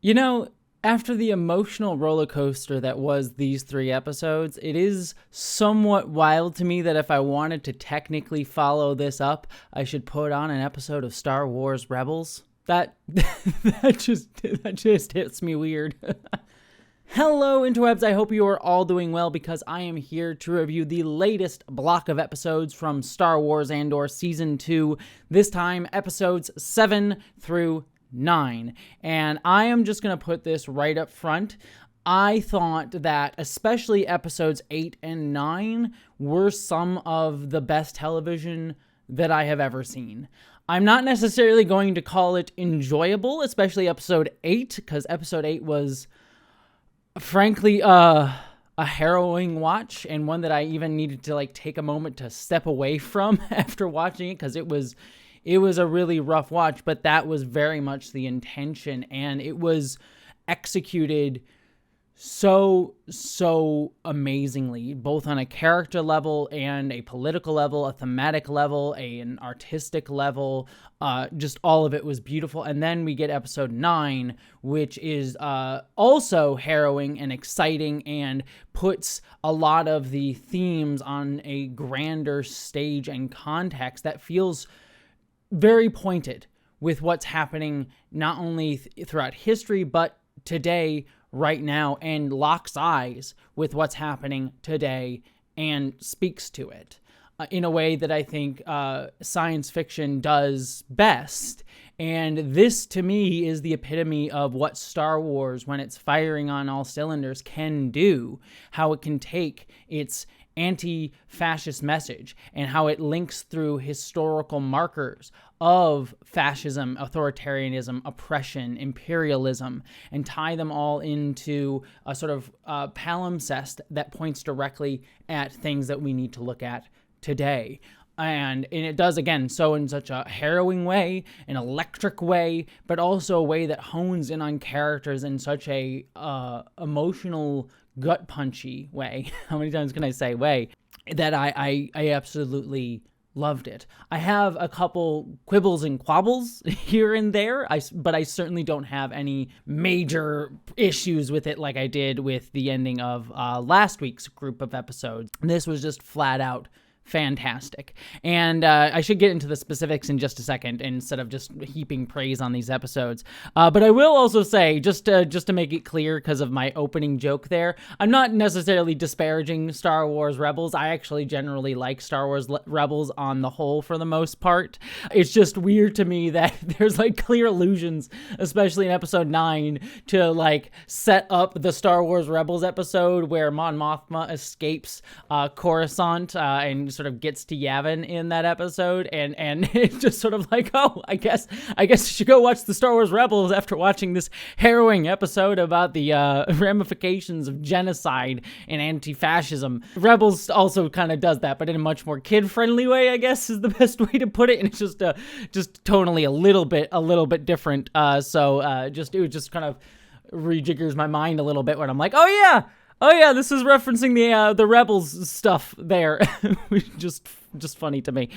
You know, after the emotional roller coaster that was these 3 episodes, it is somewhat wild to me that if I wanted to technically follow this up, I should put on an episode of Star Wars Rebels. That that just hits me weird. Hello, interwebs. I hope you are all doing well because I am here to review the latest block of episodes from Star Wars Andor Season 2, this time episodes 7 through 9. And I am just going to put this right up front. I thought that especially episodes 8 and 9 were some of the best television that I have ever seen. I'm not necessarily going to call it enjoyable, especially episode 8, because episode 8 was frankly a harrowing watch, and one that I even needed to take a moment to step away from after watching it, because it was a really rough watch. But that was very much the intention, and it was executed so amazingly, both on a character level and a political level, a thematic level, an artistic level. Just all of it was beautiful. And then we get episode 9, which is also harrowing and exciting and puts a lot of the themes on a grander stage and context that feels very pointed with what's happening not only throughout history, but today, right now, and locks eyes with what's happening today and speaks to it in a way that I think science fiction does best. And this, to me, is the epitome of what Star Wars, when it's firing on all cylinders, can do. How it can take its anti-fascist message and how it links through historical markers of fascism, authoritarianism, oppression, imperialism, and tie them all into a sort of palimpsest that points directly at things that we need to look at today. And it does, again, so in such a harrowing way, an electric way, but also a way that hones in on characters in such a emotional, gut-punchy way. How many times can I say way? That I absolutely loved it. I have a couple quibbles and quabbles here and there, but I certainly don't have any major issues with it like I did with the ending of last week's group of episodes. This was just flat out fantastic. And I should get into the specifics in just a second instead of just heaping praise on these episodes. But I will also say, just to make it clear, because of my opening joke there, I'm not necessarily disparaging Star Wars Rebels. I actually generally like Star Wars Rebels on the whole for the most part. It's just weird to me that there's clear allusions, especially in episode 9, to set up the Star Wars Rebels episode where Mon Mothma escapes Coruscant and sort of gets to Yavin in that episode, and it's just sort of oh, I guess you should go watch the Star Wars Rebels after watching this harrowing episode about the ramifications of genocide and anti-fascism. Rebels also kind of does that, but in a much more kid-friendly way, I guess is the best way to put it, and it's just tonally a little bit different. So it just kind of rejiggers my mind a little bit when I'm like, oh yeah, this is referencing the Rebels stuff there. just funny to me.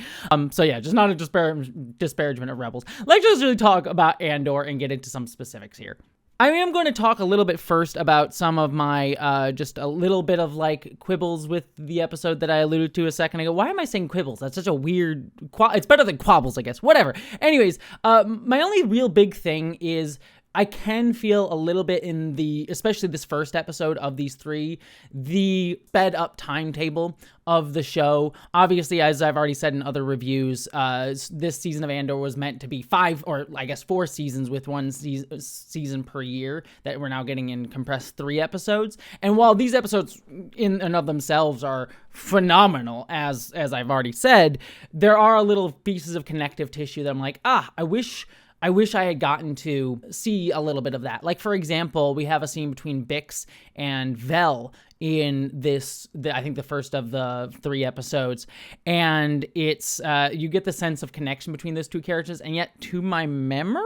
So yeah, just not a disparagement of Rebels. Let's just really talk about Andor and get into some specifics here. I am going to talk a little bit first about some of my, just a little bit of quibbles with the episode that I alluded to a second ago. Why am I saying quibbles? That's such a weird, it's better than quabbles, I guess. Whatever. Anyways, my only real big thing is I can feel a little bit in especially this first episode of these 3, the sped up timetable of the show. Obviously, as I've already said in other reviews, this season of Andor was meant to be 5, or I guess 4 seasons with one season per year, that we're now getting in compressed 3 episodes. And while these episodes in and of themselves are phenomenal, as I've already said, there are little pieces of connective tissue that I'm like, I wish I had gotten to see a little bit of that. For example, we have a scene between Bix and Vel in I think the first of the 3 episodes, and it's you get the sense of connection between those 2 characters, and yet to my memory,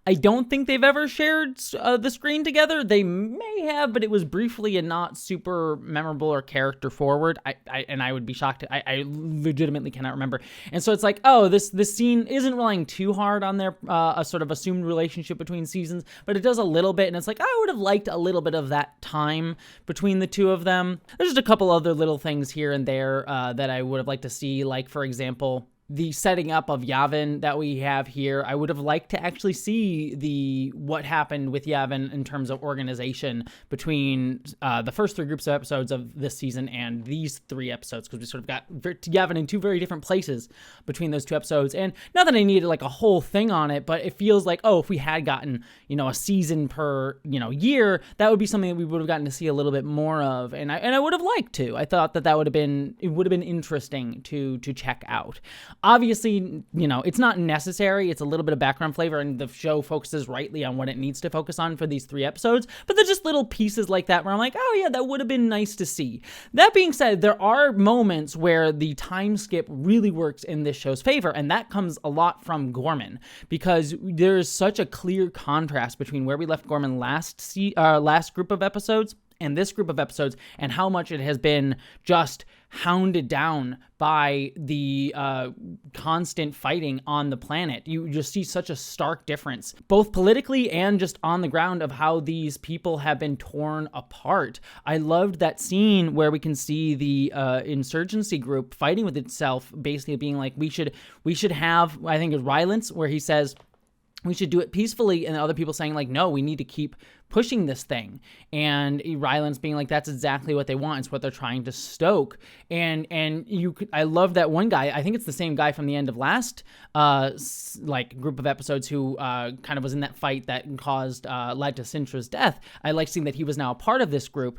I don't think they've ever shared the screen together. They may have, but it was briefly and not super memorable or character forward. I would be shocked. I legitimately cannot remember. And so it's like, oh, this scene isn't relying too hard on their a sort of assumed relationship between seasons, but it does a little bit. And it's like, I would have liked a little bit of that time between the two of them. There's just a couple other little things here and there that I would have liked to see, like, for example, the setting up of Yavin that we have here. I would have liked to actually see what happened with Yavin in terms of organization between the first 3 groups of episodes of this season and these 3 episodes, because we sort of got Yavin in 2 very different places between those 2 episodes. And not that I needed like a whole thing on it, but it feels like, oh, if we had gotten, a season per, year, that would be something that we would have gotten to see a little bit more of. And I would have liked to. I thought that would have been interesting to check out. Obviously, it's not necessary. It's a little bit of background flavor, and the show focuses rightly on what it needs to focus on for these 3 episodes, but they're just little pieces like that where I'm like, oh yeah, that would have been nice to see. That being said, there are moments where the time skip really works in this show's favor, and that comes a lot from Gorman, because there's such a clear contrast between where we left Gorman last group of episodes and this group of episodes, and how much it has been just hounded down by the constant fighting on the planet. You just see such a stark difference, both politically and just on the ground, of how these people have been torn apart. I loved that scene where we can see the insurgency group fighting with itself, basically being like, we should have, I think it's Rylance, where he says, we should do it peacefully, and other people saying like, no, we need to keep pushing this thing. And Rylance being like, that's exactly what they want. It's what they're trying to stoke. And I love that one guy. I think it's the same guy from the end of last group of episodes who kind of was in that fight that led to Sintra's death. I like seeing that he was now a part of this group.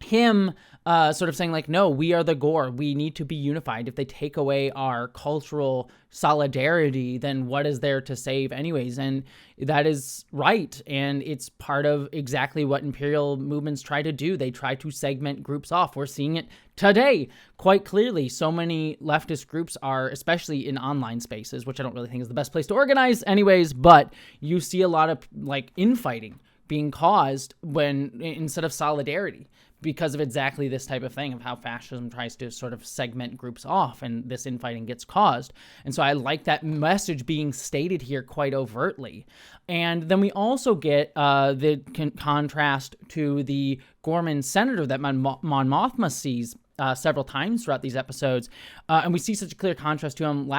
Him sort of saying like, no, we are the Ghor. We need to be unified. If they take away our cultural solidarity, then what is there to save anyways? And that is right. And it's part of exactly what imperial movements try to do. They try to segment groups off. We're seeing it today quite clearly. So many leftist groups are, especially in online spaces, which I don't really think is the best place to organize anyways, but you see a lot of like infighting being caused instead of solidarity, because of exactly this type of thing, of how fascism tries to sort of segment groups off and this infighting gets caused. And so I like that message being stated here quite overtly. And then we also get the contrast to the Gorman senator that Mon Mothma sees several times throughout these episodes. And we see such a clear contrast to him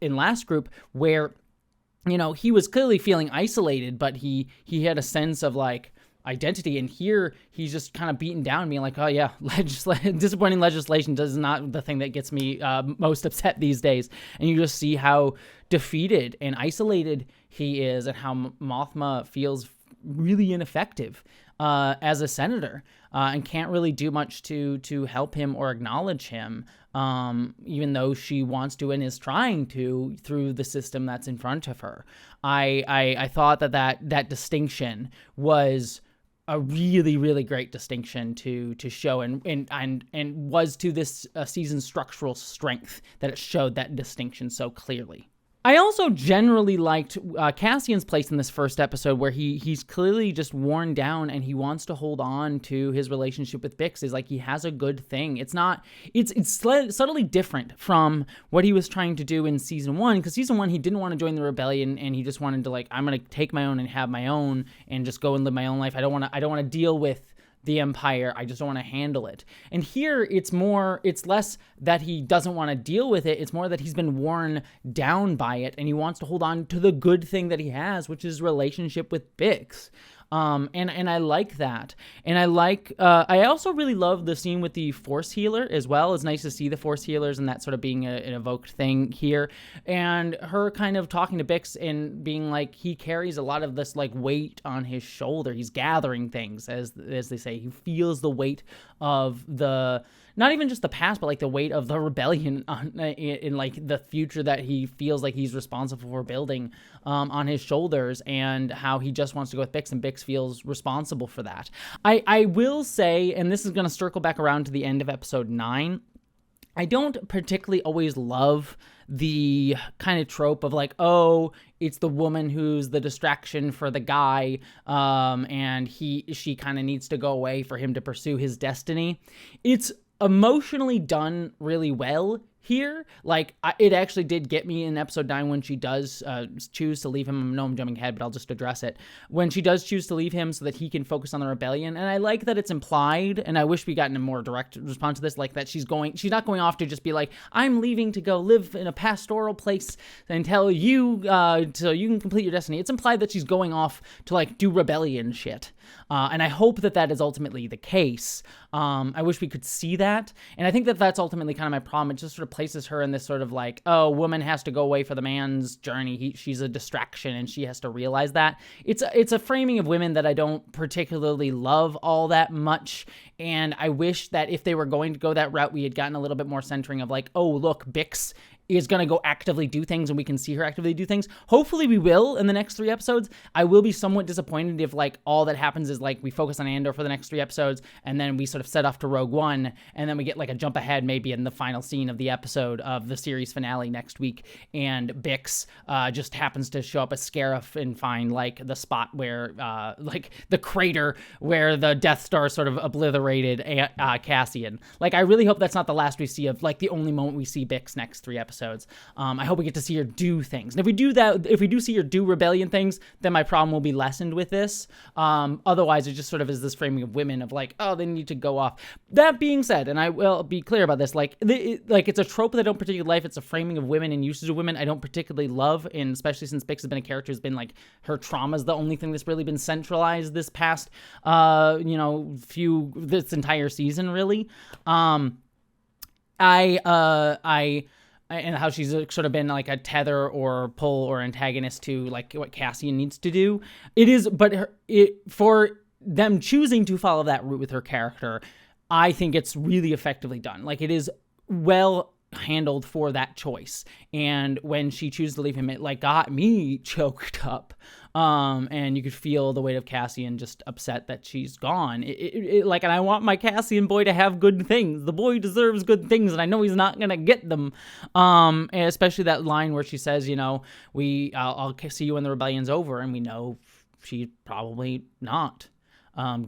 in last group, where he was clearly feeling isolated, but he had a sense of like identity, and here he's just kind of beaten down, being like, oh yeah, disappointing legislation is not the thing that gets me most upset these days. And you just see how defeated and isolated he is, and how Mothma feels really ineffective as a senator, and can't really do much to help him or acknowledge him, even though she wants to and is trying to through the system that's in front of her. I thought that distinction was a really, really great distinction to show, and was to this season's structural strength, that it showed that distinction so clearly. I also generally liked Cassian's place in this first episode, where he's clearly just worn down and he wants to hold on to his relationship with Bix. Is like, he has a good thing. It's subtly different from what he was trying to do in season 1, because season 1 he didn't want to join the rebellion, and he just wanted to like, I'm gonna take my own and have my own and just go and live my own life. I don't want to deal with the Empire. I just don't want to handle it. And here it's less that he doesn't want to deal with it. It's more that he's been worn down by it, and he wants to hold on to the good thing that he has, which is relationship with Bix. And I like that. And I also really love the scene with the Force healer as well. It's nice to see the Force healers and that sort of being an evoked thing here. And her kind of talking to Bix and being like, he carries a lot of this like weight on his shoulder. He's gathering things, as they say. He feels the weight of not even just the past, but like the weight of the rebellion in like the future that he feels like he's responsible for building on his shoulders, and how he just wants to go with Bix, and Bix feels responsible for that. I will say, and this is going to circle back around to the end of episode 9, I don't particularly always love the kind of trope of like, oh, it's the woman who's the distraction for the guy, and she kind of needs to go away for him to pursue his destiny. It's emotionally done really well here. Like, it actually did get me in episode 9 when she does choose to leave him. I know I'm jumping ahead, but I'll just address it. When she does choose to leave him so that he can focus on the rebellion, and I like that it's implied, and I wish we gotten a more direct response to this, like that she's not going off to just be like, I'm leaving to go live in a pastoral place until you so you can complete your destiny. It's implied that she's going off to like do rebellion shit. And I hope that is ultimately the case. I wish we could see that. And I think that that's ultimately kind of my problem. It just sort of places her in this sort of like, oh, woman has to go away for the man's journey. She's a distraction and she has to realize that. It's a framing of women that I don't particularly love all that much. And I wish that if they were going to go that route, we had gotten a little bit more centering of like, oh, look, Bix is going to go actively do things and we can see her actively do things. Hopefully we will in the next 3 episodes. I will be somewhat disappointed if like all that happens is like we focus on Andor for the next 3 episodes and then we sort of set off to Rogue One and then we get like a jump ahead maybe in the final scene of the episode of the series finale next week and Bix just happens to show up as Scarif and find like the spot where like the crater where the Death Star sort of obliterated Cassian. Like I really hope that's not the last we see of like the only moment we see Bix next 3 episodes. I hope we get to see her do things. And if we do see her do rebellion things, then my problem will be lessened with this. Otherwise, it just sort of is this framing of women of like, oh, they need to go off. That being said, and I will be clear about this, like it's a trope that I don't particularly like. It's a framing of women and usage of women I don't particularly love, and especially since Bix has been a character who's been like her trauma is the only thing that's really been centralized this past, this entire season really. And how she's sort of been like a tether or pull or antagonist to like what Cassian needs to do. For them choosing to follow that route with her character, I think it's really effectively done. Like it is well handled for that choice. And when she chooses to leave him, it like got me choked up. And you could feel the weight of Cassian just upset that she's gone. And I want my Cassian boy to have good things. The boy deserves good things, and I know he's not gonna get them. And especially that line where she says, I'll see you when the rebellion's over, and we know she's probably not.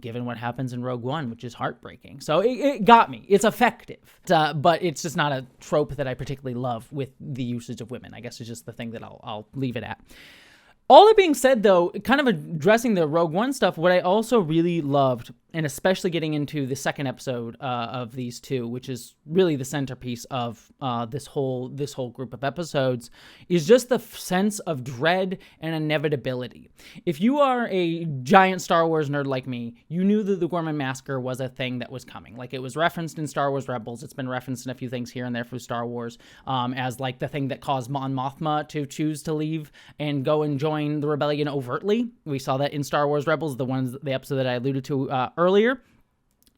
Given what happens in Rogue One, which is heartbreaking. So it got me. It's effective. But it's just not a trope that I particularly love with the usage of women. I guess it's just the thing that I'll leave it at. All that being said, though, kind of addressing the Rogue One stuff, what I also really loved, and especially getting into the second episode of these two, which is really the centerpiece of this whole group of episodes, is just the sense of dread and inevitability. If you are a giant Star Wars nerd like me, you knew that the Gorman Massacre was a thing that was coming. Like, it was referenced in Star Wars Rebels. It's been referenced in a few things here and there for Star Wars as, like, the thing that caused Mon Mothma to choose to leave and go and join the rebellion overtly. We saw that in Star Wars Rebels, the episode that I alluded to earlier.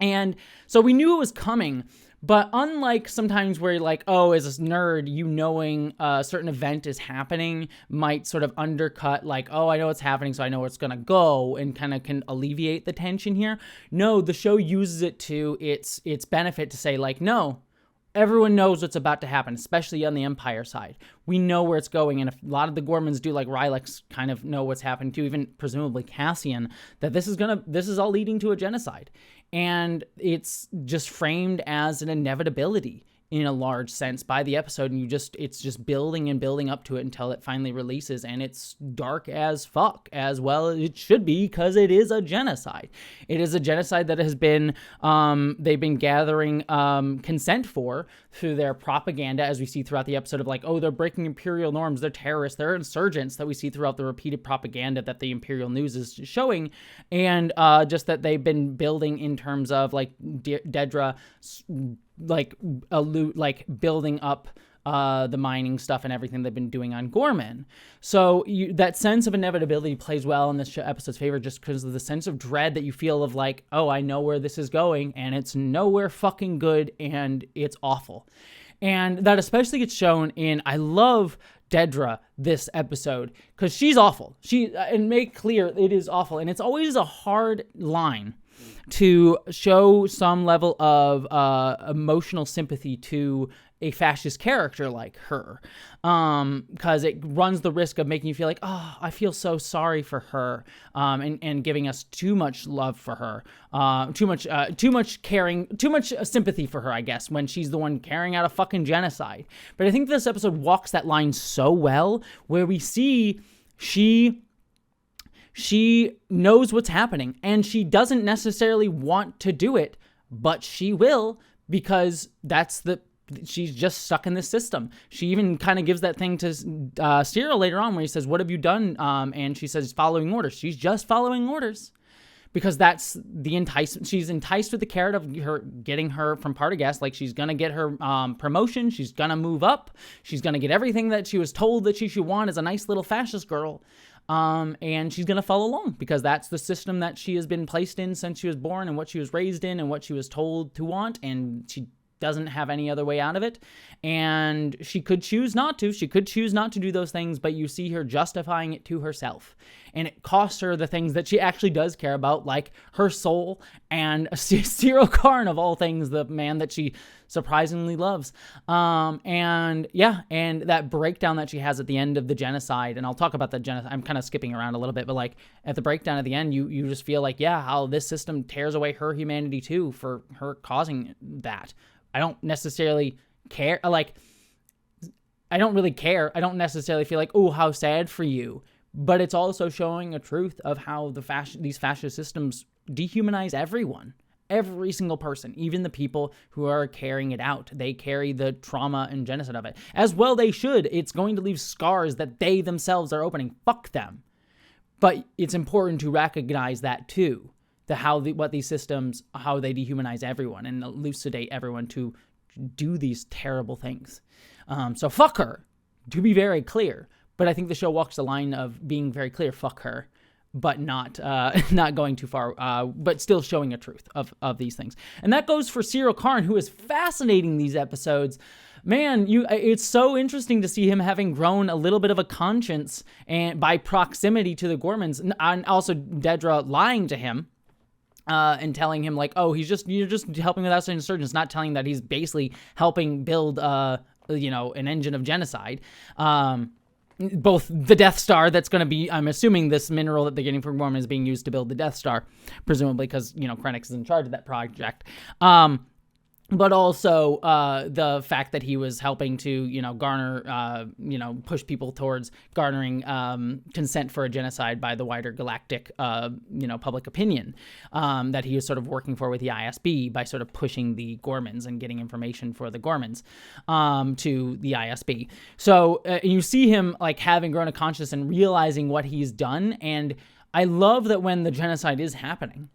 And so we knew it was coming, but unlike sometimes where like, oh, as a nerd, you knowing a certain event is happening might sort of undercut like, oh, I know it's happening, so I know where it's going to go, and kind of can alleviate the tension here. No, the show uses it to its benefit to say like, no, everyone knows what's about to happen, especially on the Empire side. We know where it's going, and if a lot of the Gormans do, like Rylix, kind of know what's happening too, even presumably Cassian, that this is all leading to a genocide. And it's just framed as an inevitability in a large sense by the episode, and it's just building and building up to it until it finally releases, and it's dark as fuck, as well as it should be, because it is a genocide. It is a genocide that has been, they've been gathering consent for through their propaganda, as we see throughout the episode of like, oh, they're breaking imperial norms, they're terrorists, they're insurgents, that we see throughout the repeated propaganda that the imperial news is showing, and just that they've been building in terms of like Dedra, like building up the mining stuff and everything they've been doing on Gorman. So that sense of inevitability plays well in this episode's favor, just because of the sense of dread that you feel of like, oh, I know where this is going, and it's nowhere fucking good, and it's awful. And that especially gets shown in, I love Dedra this episode, because she's awful. And make clear it is awful. And it's always a hard line to show some level of emotional sympathy to a fascist character like her, because it runs the risk of making you feel like, oh, I feel so sorry for her, and giving us too much love for her, too much caring, too much sympathy for her, I guess, when she's the one carrying out a fucking genocide. But I think this episode walks that line so well, where we see she knows what's happening, and she doesn't necessarily want to do it, but she will, because she's just stuck in this system. She even kind of gives that thing to Cyril later on, where he says, what have you done? And she says, following orders. She's just following orders, because that's the enticement. She's enticed with the carrot of her getting her from Partagast. Like, she's going to get her promotion. She's going to move up. She's going to get everything that she was told that she should want as a nice little fascist girl. And she's going to follow along, because that's the system that she has been placed in since she was born, and what she was raised in, and what she was told to want. And she doesn't have any other way out of it. And she could choose not to. She could choose not to do those things, but you see her justifying it to herself. And it costs her the things that she actually does care about, like her soul and Cyril Karn, of all things, the man that she surprisingly loves. And that breakdown that she has at the end of the genocide, and I'll talk about the genocide, I'm kind of skipping around a little bit, but like at the breakdown at the end, you just feel like, yeah, how this system tears away her humanity too, for her causing that. I don't necessarily care. Like, I don't really care. I don't necessarily feel like, oh, how sad for you. But it's also showing a truth of how these fascist systems dehumanize everyone. Every single person, even the people who are carrying it out. They carry the trauma and genocide of it. As well they should. It's going to leave scars that they themselves are opening. Fuck them. But it's important to recognize that too. What these systems, how they dehumanize everyone and elucidate everyone to do these terrible things. So fuck her, to be very clear. But I think the show walks the line of being very clear, fuck her, but not going too far, but still showing a truth of these things. And that goes for Cyril Karn, who is fascinating these episodes. Man, it's so interesting to see him having grown a little bit of a conscience, and by proximity to the Gormans, and also Dedra lying to him. And telling him like, oh, you're just helping with outside insurgents, not telling that he's basically helping build, an engine of genocide. Both the Death Star, that's going to be, I'm assuming this mineral that they're getting from Gorman is being used to build the Death Star, presumably because, Krennic is in charge of that project. But also the fact that he was helping to, garner, push people towards garnering consent for a genocide by the wider galactic, public opinion, that he was sort of working for with the ISB by sort of pushing the Gormans and getting information for the Gormans to the ISB. So you see him like having grown a conscience and realizing what he's done. And I love that when the genocide is happening,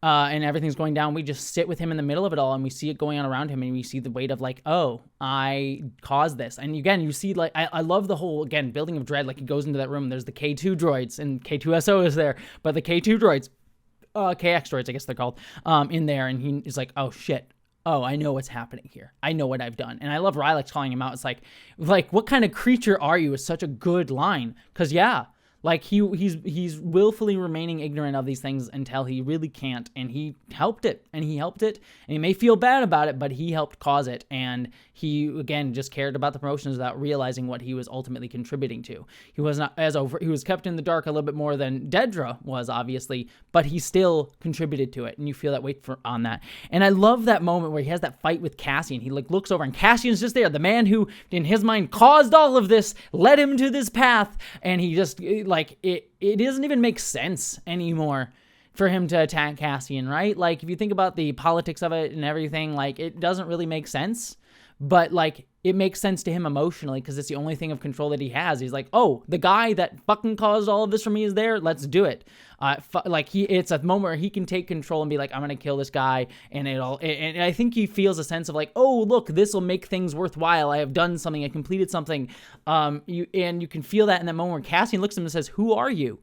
and everything's going down, we just sit with him in the middle of it all, and we see it going on around him, and we see the weight of like, oh, I caused this. And again, you see, like, I love the whole, again, building of dread. Like, he goes into that room, and there's the K2 droids, and K2SO is there, but the K2 droids, KX droids, I guess they're called, in there, and he's like, oh, shit. Oh, I know what's happening here. I know what I've done. And I love Rylix calling him out. It's like, what kind of creature are you is such a good line. Because, yeah, like he's willfully remaining ignorant of these things until he really can't, and he helped it, and he may feel bad about it, but he helped cause it, and he again just cared about the promotions without realizing what he was ultimately contributing to. He was not as over. He was kept in the dark a little bit more than Dedra was, obviously, but he still contributed to it, and you feel that weight on that. And I love that moment where he has that fight with Cassian. He like looks over, and Cassian's just there, the man who, in his mind, caused all of this, led him to this path, and he just like it doesn't even make sense anymore for him to attack Cassian, right? Like, if you think about the politics of it and everything, like, it doesn't really make sense, but like, it makes sense to him emotionally because it's the only thing of control that he has. He's like, oh, the guy that fucking caused all of this for me is there. Let's do it. It's a moment where he can take control and be like, I'm going to kill this guy. And and I think he feels a sense of like, oh, look, this will make things worthwhile. I have done something. I completed something. You can feel that in that moment where Cassian looks at him and says, who are you?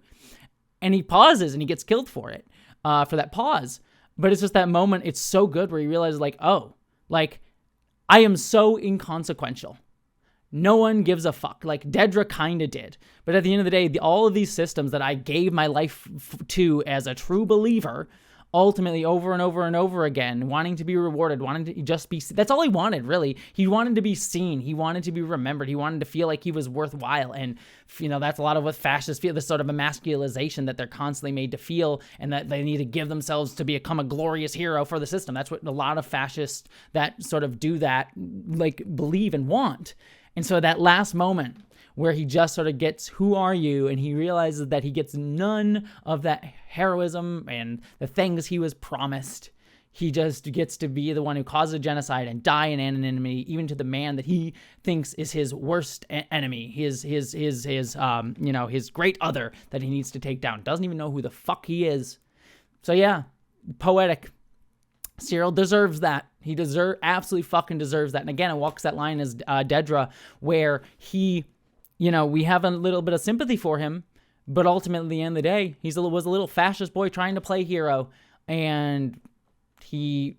And he pauses and he gets killed for it, for that pause. But it's just that moment. It's so good where he realizes like, oh, like, I am so inconsequential. No one gives a fuck. Like, Dedra kind of did. But at the end of the day, all of these systems that I gave my life to as a true believer ultimately over and over and over again, wanting to be rewarded, wanting to just be, that's all he wanted, really. He wanted to be seen. He wanted to be remembered. He wanted to feel like he was worthwhile. And, that's a lot of what fascists feel, this sort of emasculization that they're constantly made to feel, and that they need to give themselves to become a glorious hero for the system. That's what a lot of fascists that sort of do that, like, believe and want. And so that last moment where he just sort of gets, who are you? And he realizes that he gets none of that heroism and the things he was promised. He just gets to be the one who causes a genocide and die in anonymity, even to the man that he thinks is his worst enemy, his great other that he needs to take down. Doesn't even know who the fuck he is. So yeah, poetic. Cyril deserves that. He absolutely fucking deserves that. And again, it walks that line as Dedra, where he, we have a little bit of sympathy for him, but ultimately, at the end of the day, was a little fascist boy trying to play hero, and he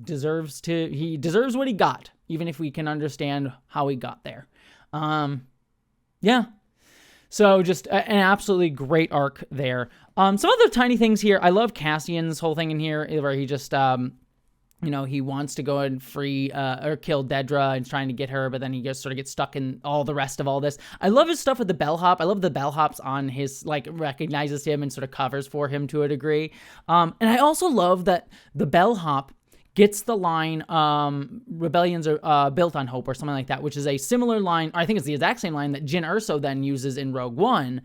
deserves what he got, even if we can understand how he got there. Yeah. So just an absolutely great arc there. Some other tiny things here. I love Cassian's whole thing in here, where he just, he wants to go and free or kill Dedra and trying to get her, but then he just sort of gets stuck in all the rest of all this. I love his stuff with the bellhop. I love the bellhops on his, recognizes him and sort of covers for him to a degree. And I also love that the bellhop gets the line, rebellions are built on hope, or something like that, which is a similar line, or I think it's the exact same line that Jyn Erso then uses in Rogue One,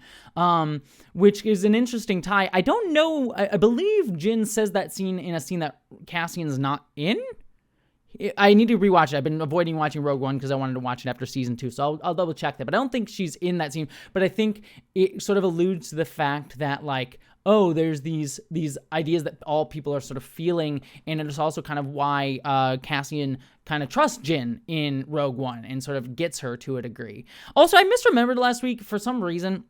which is an interesting tie. I don't know, I believe Jyn says that scene in a scene that Cassian's not in. I need to rewatch it. I've been avoiding watching Rogue One because I wanted to watch it after season 2, so I'll double check that. But I don't think she's in that scene, but I think it sort of alludes to the fact that, there's these ideas that all people are sort of feeling, and it's also kind of why Cassian kind of trusts Jyn in Rogue One and sort of gets her to a degree. Also, I misremembered last week for some reason.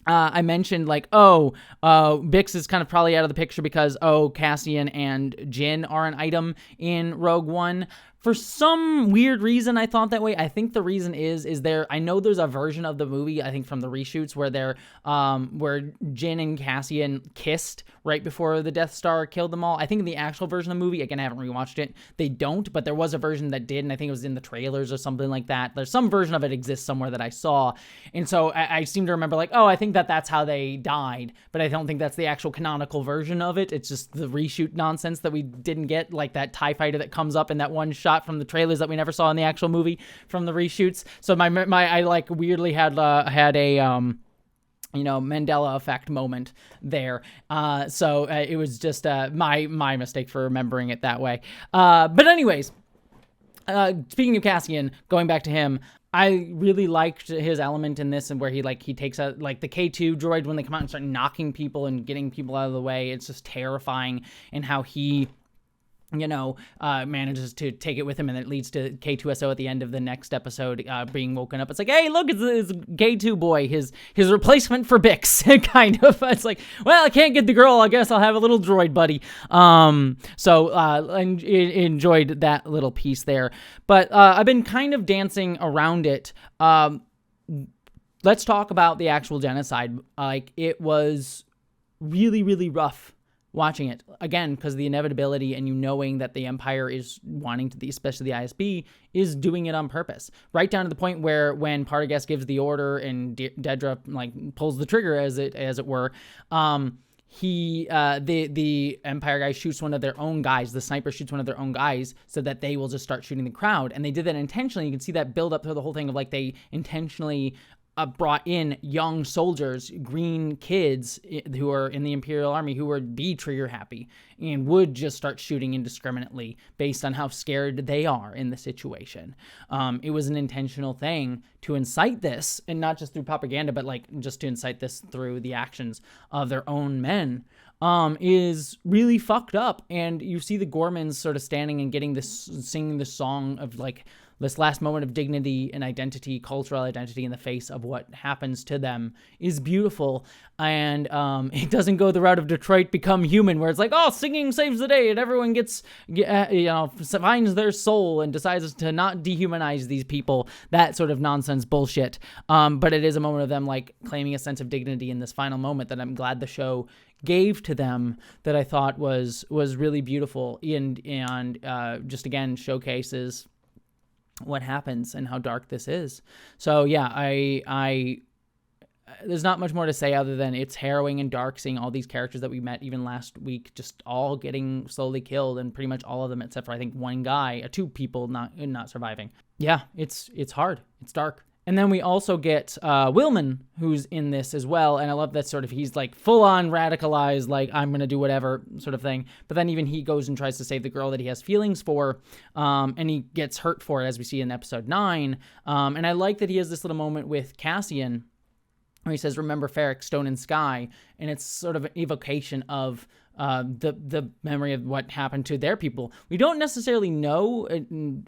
I mentioned Bix is kind of probably out of the picture because, Cassian and Jyn are an item in Rogue One. For some weird reason, I thought that way. I think the reason is I know there's a version of the movie, I think from the reshoots, where where Jyn and Cassian kissed right before the Death Star killed them all. I think in the actual version of the movie, again, I haven't rewatched it, they don't, but there was a version that did, and I think it was in the trailers or something like that. There's some version of it exists somewhere that I saw, and so I seem to remember I think that's how they died, but I don't think that's the actual canonical version of it. It's just the reshoot nonsense that we didn't get, like that TIE fighter that comes up in that one shot from the trailers that we never saw in the actual movie from the reshoots. So I weirdly had a Mandela effect moment there. So it was just my mistake for remembering it that way. But anyways, speaking of Cassian, going back to him, I really liked his element in this, and where he takes out the K2 droid when they come out and start knocking people and getting people out of the way. It's just terrifying, and how he manages to take it with him, and it leads to K2SO at the end of the next episode being woken up. It's like, hey, look, it's K2 boy, his replacement for Bix, kind of. It's like, well, I can't get the girl, I guess I'll have a little droid buddy. So I enjoyed that little piece there. But I've been kind of dancing around it. Let's talk about the actual genocide. It was really, really rough watching it, again, because the inevitability, and knowing that the Empire is wanting to, especially the ISB, is doing it on purpose, right down to the point where when Partagas gives the order and Dedra pulls the trigger, as it were, the Empire guy shoots one of their own guys. The sniper shoots one of their own guys so that they will just start shooting the crowd, and they did that intentionally. You can see that build up through the whole thing of they intentionally brought in young soldiers, green kids who are in the Imperial Army, who would be trigger happy and would just start shooting indiscriminately based on how scared they are in the situation. It was an intentional thing to incite this, and not just through propaganda, but just to incite this through the actions of their own men. Is really fucked up. And you see the Gormans sort of standing and singing this song of this last moment of dignity and identity, cultural identity in the face of what happens to them is beautiful. And it doesn't go the route of Detroit Become Human, where it's like, oh, singing saves the day and everyone gets, finds their soul and decides to not dehumanize these people. That sort of nonsense bullshit. But it is a moment of them like claiming a sense of dignity in this final moment that I'm glad the show gave to them, that I thought was really beautiful and just again showcases what happens and how dark this is. So yeah, I there's not much more to say other than it's harrowing and dark seeing all these characters that we met even last week just all getting slowly killed, and pretty much all of them except for I think one guy, two people not surviving. Yeah, it's hard. It's dark. And then we also get Willman, who's in this as well. And I love that sort of, he's like full on radicalized, like I'm going to do whatever sort of thing. But then even he goes and tries to save the girl that he has feelings for. And he gets hurt for it, as we see in episode 9. And I like that he has this little moment with Cassian where he says, remember Ferric, Stone and Sky. And it's sort of an evocation of the memory of what happened to their people. We don't necessarily know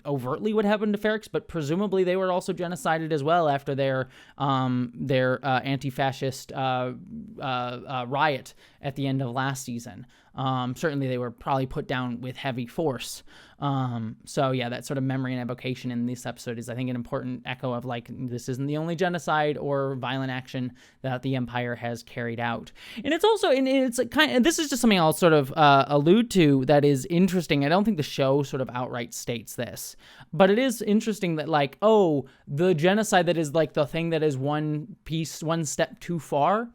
overtly what happened to Ferrix, but presumably they were also genocided as well after their anti-fascist riot at the end of last season. Certainly they were probably put down with heavy force. So yeah, that sort of memory and evocation in this episode is, I think, an important echo of like, this isn't the only genocide or violent action that the Empire has carried out. And it's also, and it's kind of, this is just something I'll sort of allude to that is interesting. I don't think the show sort of outright states this, but it is interesting that like, oh, the genocide that is like the thing that is one step too far,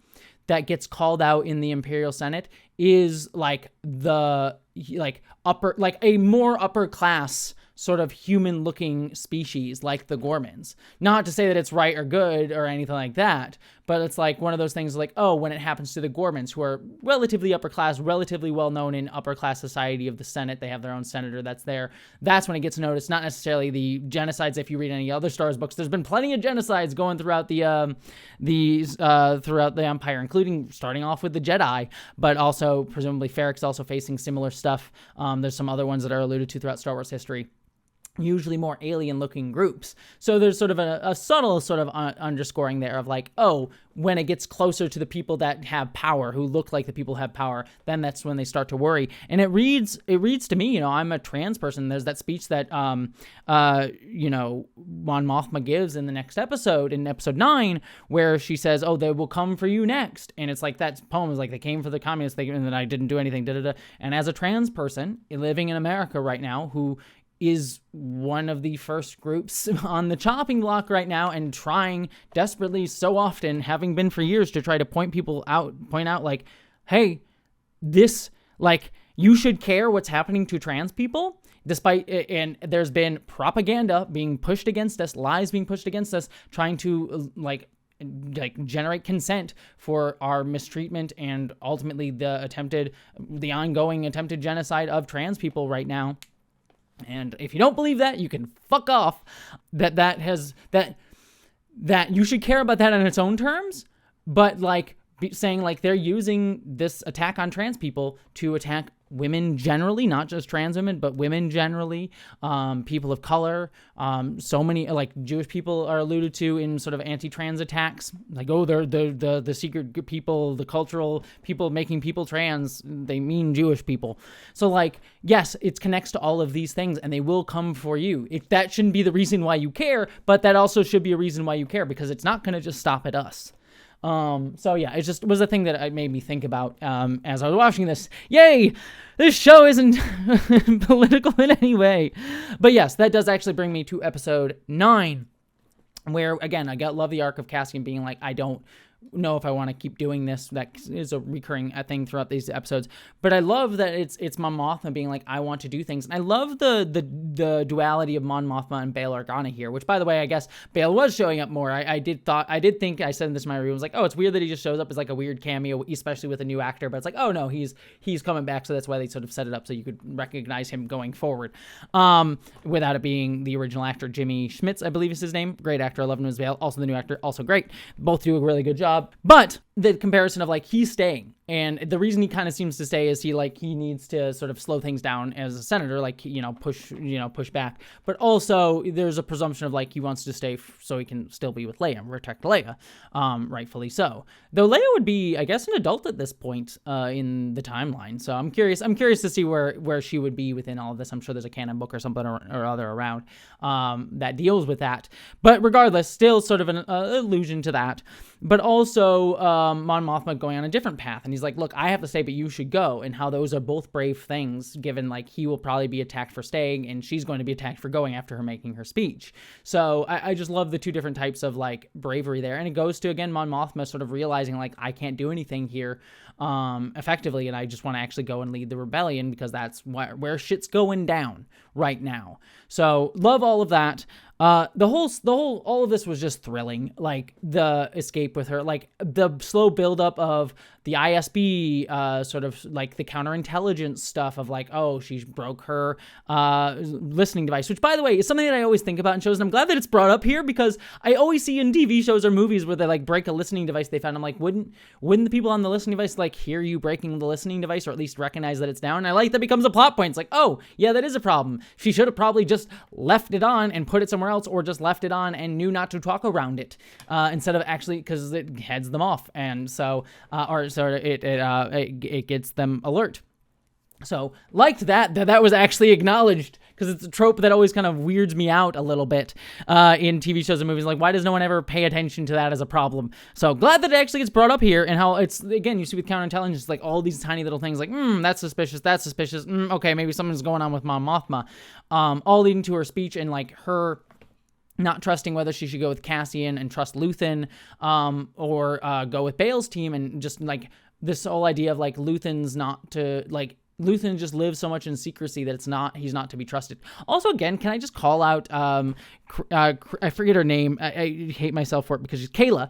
that gets called out in the Imperial Senate is like the a more upper class sort of human looking species like the Gormans. Not to say that it's right or good or anything like that, but it's like one of those things like, oh, when it happens to the Gormans, who are relatively upper class, relatively well known in upper class society of the Senate, they have their own senator that's there. That's when it gets noticed, not necessarily the genocides. If you read any other Star Wars books, there's been plenty of genocides going throughout throughout the Empire, including starting off with the Jedi, but also presumably Ferrix also facing similar stuff. There's some other ones that are alluded to throughout Star Wars history, usually more alien-looking groups. So there's sort of a subtle sort of underscoring there of like, oh, when it gets closer to the people that have power, who look like the people who have power, then that's when they start to worry. And it reads to me, I'm a trans person. There's that speech that, Mon Mothma gives in the next episode, in episode 9, where she says, oh, they will come for you next. And it's like, that poem is like, they came for the communists, and then I didn't do anything, da-da-da. And as a trans person living in America right now, who is one of the first groups on the chopping block right now and trying desperately so often, having been for years, to try to point out like, hey, this, like, you should care what's happening to trans people, and there's been propaganda being pushed against us, lies being pushed against us, trying to like generate consent for our mistreatment and ultimately the ongoing attempted genocide of trans people right now. And if you don't believe that, you can fuck off. That you should care about that on its own terms, but like saying like they're using this attack on trans people to attack women generally, not just trans women, but women generally, people of color. So many like Jewish people are alluded to in sort of anti-trans attacks. Like, oh, they're the secret people, the cultural people making people trans. They mean Jewish people. So like, yes, it connects to all of these things, and they will come for you. That shouldn't be the reason why you care, but that also should be a reason why you care, because it's not going to just stop at us. So yeah, it just was a thing that it made me think about, as I was watching this. Yay! This show isn't political in any way. But yes, that does actually bring me to episode 9, where again, love the arc of Cassian being like, I don't know if I want to keep doing this. That is a recurring thing throughout these episodes. But I love that it's Mon Mothma being like, I want to do things. And I love the duality of Mon Mothma and Bail Organa here, which, by the way, I guess Bail was showing up more. I did think, I said this in my review, I was like, oh, it's weird that he just shows up as like a weird cameo, especially with a new actor. But it's like, oh no, he's coming back, so that's why they sort of set it up so you could recognize him going forward, without it being the original actor. Jimmy Schmitz, I believe is his name. Great actor. I love him as Bail. Also the new actor, also great. Both do a really good job. But the comparison of like, he's staying And the reason he kind of seems to stay is he needs to sort of slow things down as a senator, like, push back. But also there's a presumption of like he wants to stay so he can still be with Leia and protect Leia, rightfully so. Though Leia would be, I guess, an adult at this point in the timeline. So I'm curious to see where she would be within all of this. I'm sure there's a canon book or something or other around that deals with that. But regardless, still sort of an allusion to that. But also Mon Mothma going on a different path. And he's like, look, I have to stay, but you should go. And how those are both brave things, given like he will probably be attacked for staying and she's going to be attacked for going after her making her speech. So I just love the two different types of like bravery there. And it goes to, again, Mon Mothma sort of realizing like, I can't do anything here effectively, and I just want to actually go and lead the rebellion because that's where shit's going down right now. So love all of that. All of this was just thrilling. Like the escape with her, like the slow buildup of the ISB, sort of like the counterintelligence stuff of like, oh, she broke her listening device, which by the way is something that I always think about in shows, and I'm glad that it's brought up here because I always see in TV shows or movies where they like break a listening device they found. I'm like, wouldn't the people on the listening device like hear you breaking the listening device or at least recognize that it's down? And I like that becomes a plot point. It's like, oh yeah, that is a problem. She should have probably just left it on and put it somewhere else, or just left it on and knew not to talk around it instead of actually, because it heads them off, and so it gets them alert. So liked that was actually acknowledged, because it's a trope that always kind of weirds me out a little bit in TV shows and movies. Like, why does no one ever pay attention to that as a problem? So glad that it actually gets brought up here, and how it's, again, you see with counterintelligence, like all these tiny little things like, that's suspicious, okay, maybe something's going on with Mon Mothma, all leading to her speech and like her not trusting whether she should go with Cassian and trust Luthen, or go with Bale's team, and just like this whole idea of like Luthen just lives so much in secrecy that he's not to be trusted. Also, again, can I just call out, I forget her name. I hate myself for it because she's Kayla,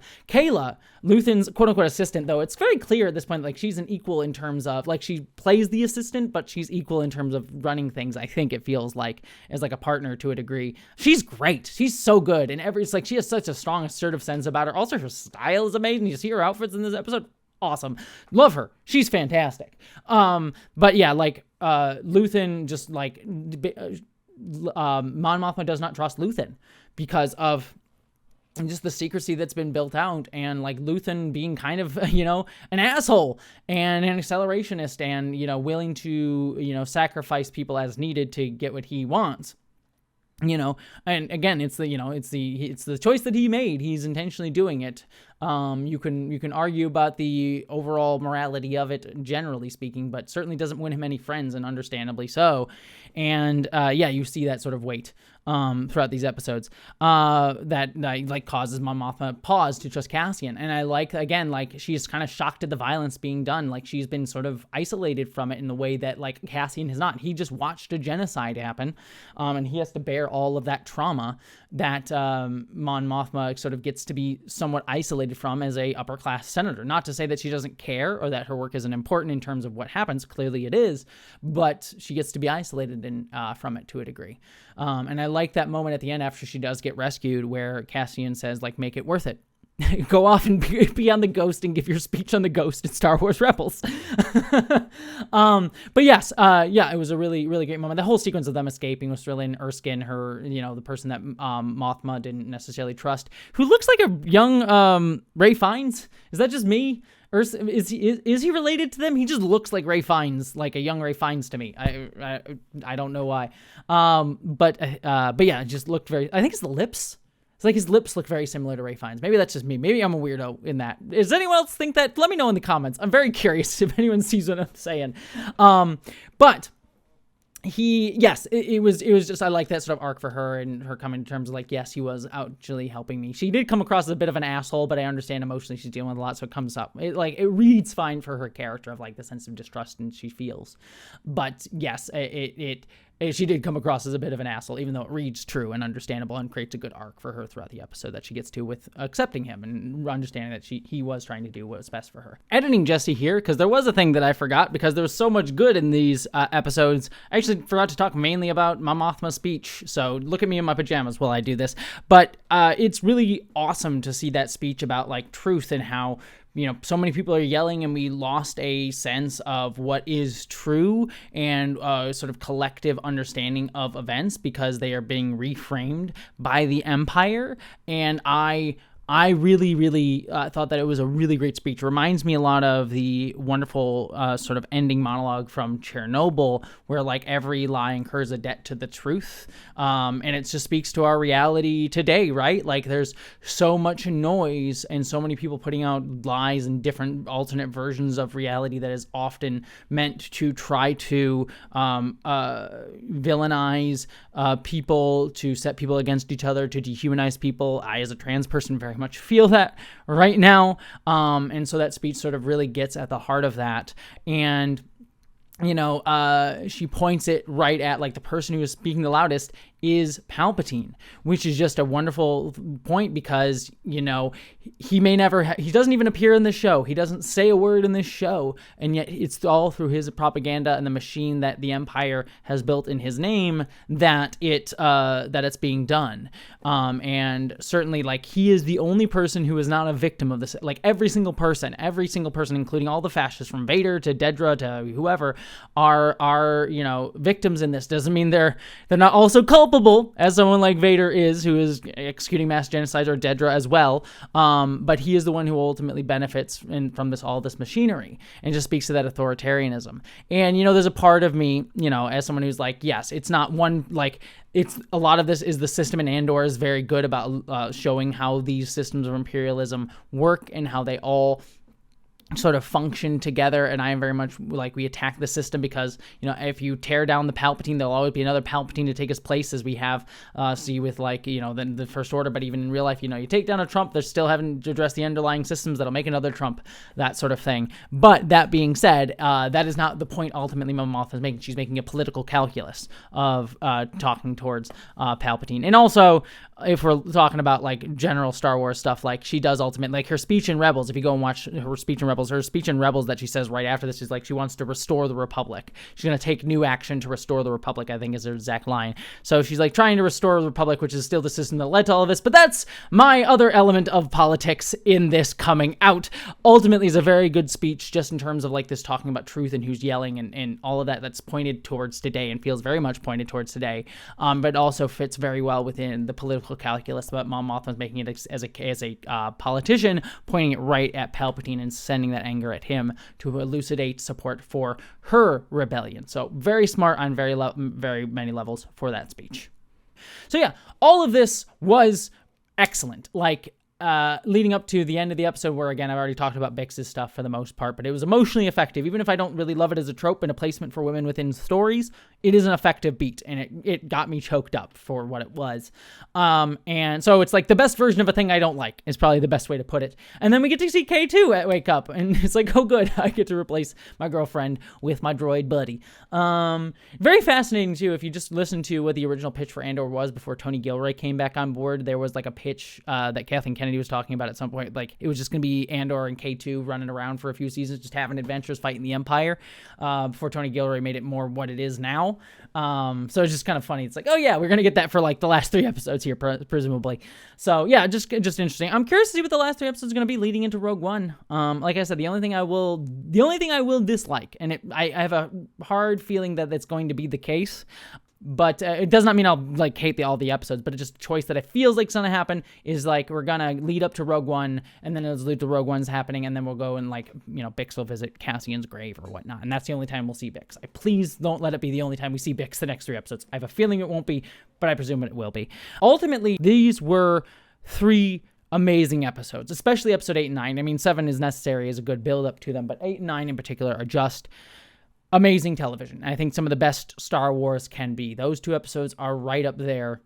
Luthen's quote unquote assistant, though it's very clear at this point, like she's an equal in terms of like, she plays the assistant, but she's equal in terms of running things. I think it feels like as like a partner to a degree. She's great. She's so good. And it's like, she has such a strong assertive sense about her. Also, her style is amazing. You see her outfits in this episode. Awesome. Love her. She's fantastic. But yeah, like, Luthen just like, Mon Mothma does not trust Luthen because of just the secrecy that's been built out, and like Luthen being kind of, an asshole and an accelerationist and, willing to, sacrifice people as needed to get what he wants. And again, it's the choice that he made. He's intentionally doing it. You can argue about the overall morality of it, generally speaking, but certainly doesn't win him any friends, and understandably so. And you see that sort of weight throughout these episodes that like causes Mon Mothma pause to trust Cassian. And I like, again, like she's kind of shocked at the violence being done. Like she's been sort of isolated from it in the way that like Cassian has not. He just watched a genocide happen, and he has to bear all of that trauma that Mon Mothma sort of gets to be somewhat isolated from as a upper class senator. Not to say that she doesn't care or that her work isn't important in terms of what happens. Clearly it is, but she gets to be isolated from it to a degree. And I like that moment at the end after she does get rescued where Cassian says, like, make it worth it. Go off and be on the Ghost and give your speech on the Ghost in Star Wars Rebels. But yes, it was a really, really great moment. The whole sequence of them escaping was thrilling. Erskine, her, the person that Mothma didn't necessarily trust, who looks like a young Ray Fiennes. Is that just me? Or is he related to them? He just looks like Ray Fiennes, like a young Ray Fiennes to me. I don't know why. But yeah, it just looked very. I think it's the lips. It's like his lips look very similar to Ray Fiennes. Maybe that's just me. Maybe I'm a weirdo in that. Does anyone else think that? Let me know in the comments. I'm very curious if anyone sees what I'm saying. But it was just, I like that sort of arc for her and her coming to terms of like, yes, he was actually helping me. She did come across as a bit of an asshole, but I understand emotionally she's dealing with a lot, so it comes up. It reads fine for her character of like the sense of distrust and she feels. But yes, she did come across as a bit of an asshole, even though it reads true and understandable and creates a good arc for her throughout the episode that she gets to with accepting him and understanding that he was trying to do what was best for her. Editing Jessie here, because there was a thing that I forgot, because there was so much good in these episodes. I actually forgot to talk mainly about Mon Mothma's speech, so look at me in my pajamas while I do this. But it's really awesome to see that speech about like truth and how so many people are yelling, and we lost a sense of what is true and sort of collective understanding of events because they are being reframed by the Empire. And I really, really thought that it was a really great speech. It reminds me a lot of the wonderful sort of ending monologue from Chernobyl, where like every lie incurs a debt to the truth. And it just speaks to our reality today, right? Like there's so much noise and so many people putting out lies and different alternate versions of reality that is often meant to try to villainize people, to set people against each other, to dehumanize people. I, as a trans person, very much feel that right now. And so that speech sort of really gets at the heart of that. And, she points it right at like the person who is speaking the loudest is Palpatine, which is just a wonderful point because, he may never, he doesn't even appear in the show. He doesn't say a word in this show. And yet it's all through his propaganda and the machine that the Empire has built in his name that it's being done. And certainly like he is the only person who is not a victim of this. Like every single person, including all the fascists from Vader to Dedra to whoever are victims in this. Doesn't mean they're not also culpable, as someone like Vader is, who is executing mass genocides, or Dedra as well. But he is the one who ultimately benefits from all this machinery, and just speaks to that authoritarianism. And, there's a part of me, as someone who's like, yes, it's not one, like, it's a lot of this is the system, and Andor is very good about showing how these systems of imperialism work and how they all sort of function together. And I am very much like, we attack the system because, if you tear down the Palpatine, there'll always be another Palpatine to take his place, as we have see with like, the First Order. But even in real life, you take down a Trump, they're still having to address the underlying systems that'll make another Trump, that sort of thing. But that being said, that is not the point ultimately Mom Mothma is making. She's making a political calculus of talking towards Palpatine. And also, if we're talking about like general Star Wars stuff, like she does ultimately, like her speech in Rebels, if you go and watch her speech in Rebels that she says right after this is like she wants to restore the Republic. She's going to take new action to restore the Republic, I think is her exact line. So she's like trying to restore the Republic, which is still the system that led to all of this. But that's my other element of politics in this coming out. Ultimately is a very good speech just in terms of like this talking about truth and who's yelling and all of that's pointed towards today and feels very much pointed towards today. But also fits very well within the political calculus that Mom Mothma is making it as a politician, pointing it right at Palpatine and sending that anger at him to elucidate support for her rebellion. So very smart on very many levels for that speech. So yeah, all of this was excellent. Like, leading up to the end of the episode, where again I've already talked about Bix's stuff for the most part, but it was emotionally effective. Even if I don't really love it as a trope and a placement for women within stories, it is an effective beat, and it got me choked up for what it was. And so it's like the best version of a thing I don't like is probably the best way to put it. And then we get to see K2 wake up, and it's like, oh good, I get to replace my girlfriend with my droid buddy. Very fascinating too. If you just listen to what the original pitch for Andor was before Tony Gilroy came back on board, there was like a pitch that Kathleen Kennedy was talking about at some point. Like it was just going to be Andor and K2 running around for a few seasons, just having adventures fighting the Empire, before Tony Gilroy made it more what it is now. So it's just kind of funny. It's like, oh yeah, we're going to get that for like the last 3 episodes here, presumably. So yeah, just interesting. I'm curious to see what the last 3 episodes are going to be leading into Rogue One. Like I said, the only thing I will dislike, and I have a hard feeling that that's going to be the case, but it does not mean I'll like hate all the episodes, but it's just a choice that it feels like it's going to happen is like we're going to lead up to Rogue One, and then it'll lead to Rogue One's happening, and then we'll go and like, Bix will visit Cassian's grave or whatnot, and that's the only time we'll see Bix. Please don't let it be the only time we see Bix the next 3 episodes. I have a feeling it won't be, but I presume it will be. Ultimately, these were 3 amazing episodes, especially episode 8 and 9. I mean, 7 is necessary as a good build up to them, but 8 and 9 in particular are just amazing television. I think some of the best Star Wars can be. Those 2 episodes are right up there,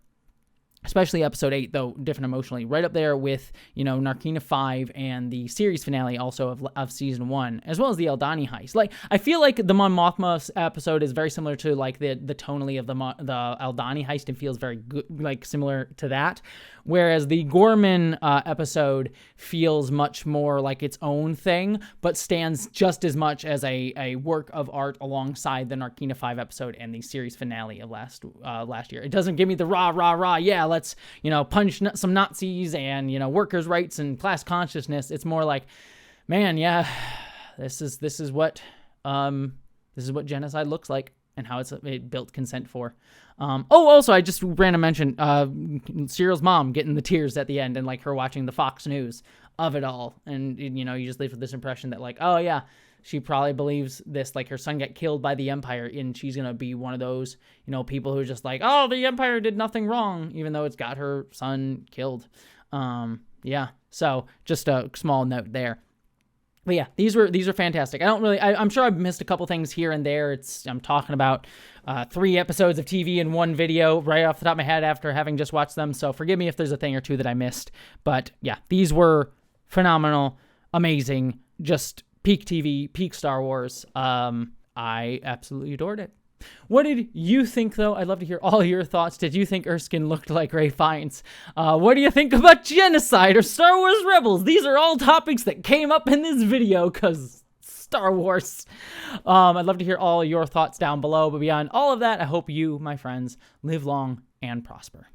especially episode 8, though different emotionally, right up there with, Narkina 5 and the series finale also of season 1, as well as the Eldani heist. Like, I feel like the Mon Mothma episode is very similar to like the tonally of the Eldani heist, and feels very good, like similar to that. Whereas the Gorman episode feels much more like its own thing, but stands just as much as a work of art alongside the Narkina 5 episode and the series finale of last year. It doesn't give me the rah, yeah, let's, punch some Nazis and, workers' rights and class consciousness. It's more like, Man, yeah, this is what genocide looks like, and how it built consent for. Also, I just ran to mention Cyril's mom getting the tears at the end, and like her watching the Fox News of it all, and you just leave with this impression that like, oh yeah, she probably believes this, like her son got killed by the Empire, and she's gonna be one of those people who are just like, oh, the Empire did nothing wrong, even though it's got her son killed. Yeah, so just a small note there. But yeah, these are fantastic. I'm sure I've missed a couple things here and there. I'm talking about 3 episodes of TV in one video right off the top of my head after having just watched them. So forgive me if there's a thing or two that I missed. But yeah, these were phenomenal, amazing, just peak TV, peak Star Wars. I absolutely adored it. What did you think, though? I'd love to hear all your thoughts. Did you think Erskine looked like Rey Fiennes? What do you think about genocide or Star Wars Rebels? These are all topics that came up in this video because Star Wars. I'd love to hear all your thoughts down below. But beyond all of that, I hope you, my friends, live long and prosper.